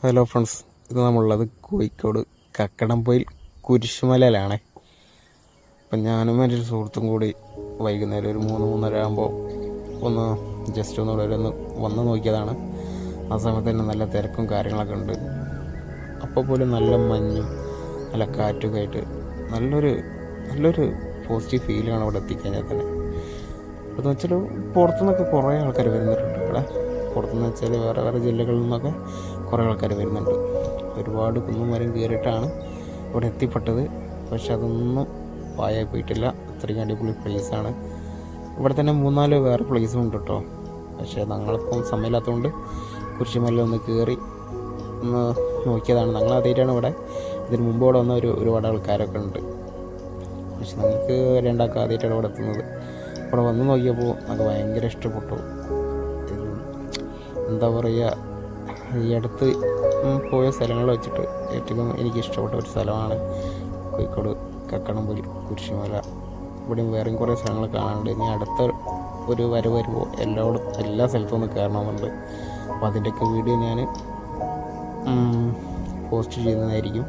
Hello friends, ഇത് നമ്മളുള്ളത് കോഴിക്കോട് കക്കടംപൊയിൽ കുരിശുമലയിലാണ്. അപ്പം ഞാനും എൻ്റെ ഒരു സുഹൃത്തും കൂടി വൈകുന്നേരം ഒരു 3-3:30 ആകുമ്പോൾ ഒന്ന് ജസ്റ്റ് ഒന്ന് വന്ന് നോക്കിയതാണ്. ആ സമയത്ത് തന്നെ നല്ല തിരക്കും കാര്യങ്ങളൊക്കെ ഉണ്ട്. അപ്പോൾ പോലും നല്ല മഞ്ഞും നല്ല കാറ്റൊക്കെ ആയിട്ട് നല്ലൊരു പോസിറ്റീവ് ഫീലാണ് അവിടെ എത്തിക്കഴിഞ്ഞാൽ തന്നെ. അതെന്ന് വെച്ചാൽ പുറത്തുനിന്നൊക്കെ കുറേ ആൾക്കാർ വരുന്നുണ്ട് ഇവിടെ. പുറത്തുനിന്ന് വെച്ചാൽ വേറെ ജില്ലകളിൽ നിന്നൊക്കെ കുറേ ആൾക്കാർ വരുന്നുണ്ട്. ഒരുപാട് കുന്നും മരം കയറിയിട്ടാണ് ഇവിടെ എത്തിപ്പെട്ടത്. പക്ഷെ അതൊന്നും പായായി പോയിട്ടില്ല. അത്രയും അടിപൊളി പ്ലേസാണ്. ഇവിടെ തന്നെ 3-4 വേറെ പ്ലേസും ഉണ്ട് കേട്ടോ. പക്ഷേ ഞങ്ങളിപ്പം സമയമില്ലാത്തതുകൊണ്ട് കുരിശുമല ഒന്ന് കയറി ഒന്ന് നോക്കിയതാണ്. ഞങ്ങൾ ആദ്യമായിട്ടാണ് ഇവിടെ. ഇതിന് മുമ്പ് ഇവിടെ വന്ന ഒരുപാട് ആൾക്കാരൊക്കെ ഉണ്ട്. പക്ഷെ ഞങ്ങൾക്ക് രണ്ടാൾക്ക് ആദ്യമായിട്ടാണ് ഇവിടെ എത്തുന്നത്. ഇവിടെ വന്ന് നോക്കിയപ്പോൾ ഞങ്ങൾക്ക് ഭയങ്കര ഇഷ്ടപ്പെട്ടു. എന്താ പറയുക, ഈ അടുത്ത് പോയ സ്ഥലങ്ങൾ വെച്ചിട്ട് ഏറ്റവും എനിക്ക് ഇഷ്ടപ്പെട്ട ഒരു സ്ഥലമാണ് കോഴിക്കോട് കക്കടംപൊയിൽ കുരിശുമല. ഇവിടെയും വേറെയും കുറേ സ്ഥലങ്ങൾ കാണാനുണ്ട്. ഇനി അടുത്ത ഒരു വരുമ്പോൾ എല്ലാ സ്ഥലത്തും ഒന്ന് കയറണമെന്നുണ്ട്. അപ്പോൾ അതിൻ്റെയൊക്കെ വീഡിയോ ഞാൻ പോസ്റ്റ് ചെയ്യുന്നതായിരിക്കും.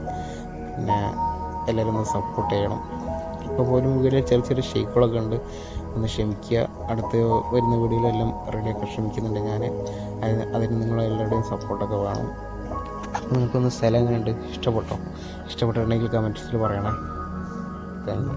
പിന്നെ എല്ലാവരും ഒന്ന് സപ്പോർട്ട് ചെയ്യണം. ഇപ്പോൾ പോലും വീഡിയോ ചെറിയ ഷെയ്ക്കുകളൊക്കെ ഉണ്ട്, ഒന്ന് ക്ഷമിക്കുക. അടുത്ത് വരുന്ന വീഡിയോയിലെല്ലാം റെഡിയാക്കാൻ ശ്രമിക്കുന്നുണ്ട് ഞാൻ. അതിന് നിങ്ങളെല്ലാവരുടെയും സപ്പോർട്ടൊക്കെ വേണം. നിങ്ങൾക്കൊന്ന് സ്ഥലം എങ്ങനെയുണ്ട്, ഇഷ്ടപ്പെട്ടിട്ടുണ്ടെങ്കിൽ കമൻറ്റ്സിൽ പറയണേ. Thank you.